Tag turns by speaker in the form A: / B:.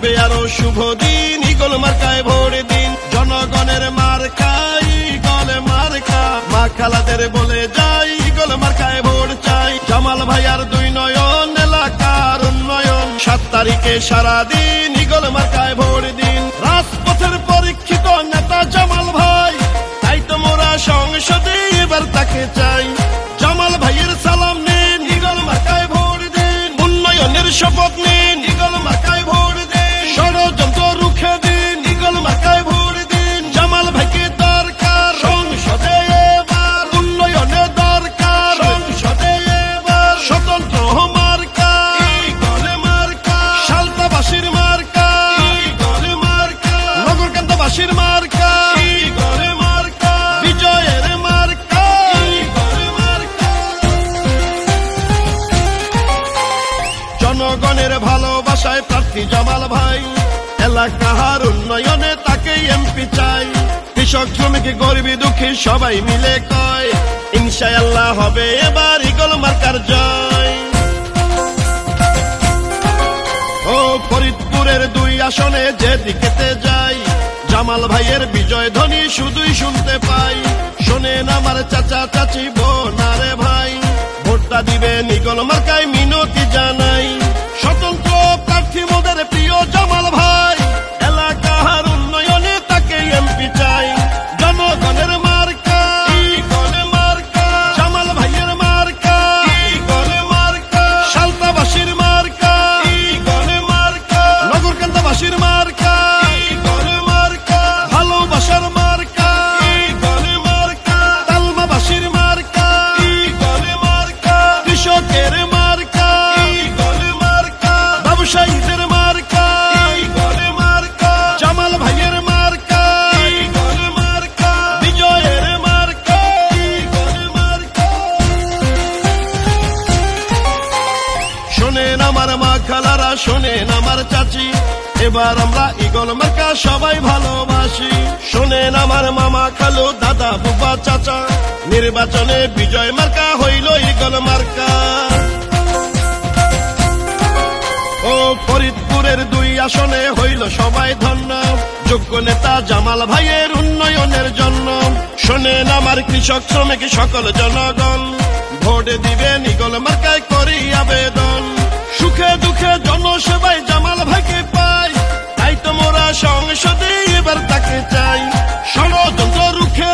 A: আসবে আরো শুভ দিন, ঈগল মার্কায় ভোট দিন। জনগণের মার্কা ঈগল মার্কা, মা খালাদের বলে যাই ঈগল মার্কায় ভোট চাই। জামাল ভাইয়ার 2 নয়ন, এলাকার উন্নয়ন। 7 তারিখে সারাদিন ঈগল মার্কায় ভোট দিন। রাজপথের পরীক্ষিত নেতা জামাল ভাই, তাই তো মোরা সংসদে এবার তাকে চাই। জামাল ভাইয়ের সালাম নিন, ঈগল মার্কায় ভোট দিন। উন্নয়নের শপথ নিন, ঈগল মার্কায় ভোট দিন। ষড়যন্ত্র রুখে দিন, ঈগল মার্কায় ভোট দিন। জামাল ভাইকে দরকার সংসদে এবার, উন্নয়নের দরকার সংসদে এবার। স্বতন্ত্র মার্কা ঈগল মার্কা, সালতাবাসীর মার্কা ঈগল মার্কা, নগরকান্দাবাসীর মার্কা ঈগল মার্কা, বিজয়ের মার্কা ঈগল মার্কা। জনগণের ভালোবাসায় প্রার্থী জামাল ভাই, এলাকার উন্নয়নে তাকে এমপি চাই। কৃষক শ্রমিক গরিবী দুঃখী সবাই মিলে কয়, ইনশাআল্লাহ হবে এবার ঈগল মার্কার জয়। ও ফরিদপুরের 2 আসনে যেদিকেতে যাই, জামাল ভাইয়ের বিজয় ধ্বনি শুধুই শুনতে পাই। শোনেন আমার চাচা চাচি বোন আরে ভাই, ভোটটা দিবেন ঈগল মার্কায় মিনতি জানাই। স্বতন্ত্র প্রার্থী মোদের প্রিয় জামাল ভাই, এলাকার উন্নয়নে তাকে এমপি চাই। জনগণের মার্কা ঈগল মার্কা, জামাল ভাইয়ের মার্কা ঈগল মার্কা, সালতাবাসীর মার্কা ঈগল মার্কা, নগরকান্দাবাসীর মার্কা ঈগল মার্কা, ভালোবাসার মার্কা ঈগল মার্কা, তালমাবাসীর মার্কা ঈগল মার্কা, কৃষকের মার্কা ঈগল মার্কা, ব্যবসায়ীদের মার্কা ঈগল মার্কা, জামাল ভাইয়ের মার্কা ঈগল মার্কা, বিজয়ের মার্কা ঈগল মার্কা। শোনেন আমার মা খালারা, শোনেন আমার চাচি, এবার আমরা ঈগল মার্কা সবাই ভালোবাসি। শোনেন আমার মামা খালু দাদা বুবা চাচা, নির্বাচনে বিজয় মার্কা হইল ঈগল মার্কা। ও ফরিদপুরের 2 আসনে হইল সবাই ধন্য, যোগ্য নেতা জামাল ভাইয়ের উন্নয়নের জন্য। শোনেন আমার কৃষক শ্রমিক সকল জনগণ, ভোট দিবেন ঈগল মার্কায় করি আবেদন। সুখে দুঃখে জনসেবায় জামাল ভাইকে পাই, তাই তো মোরা সংসদে এবার তাকে চাই। ষড়যন্ত্র রুখে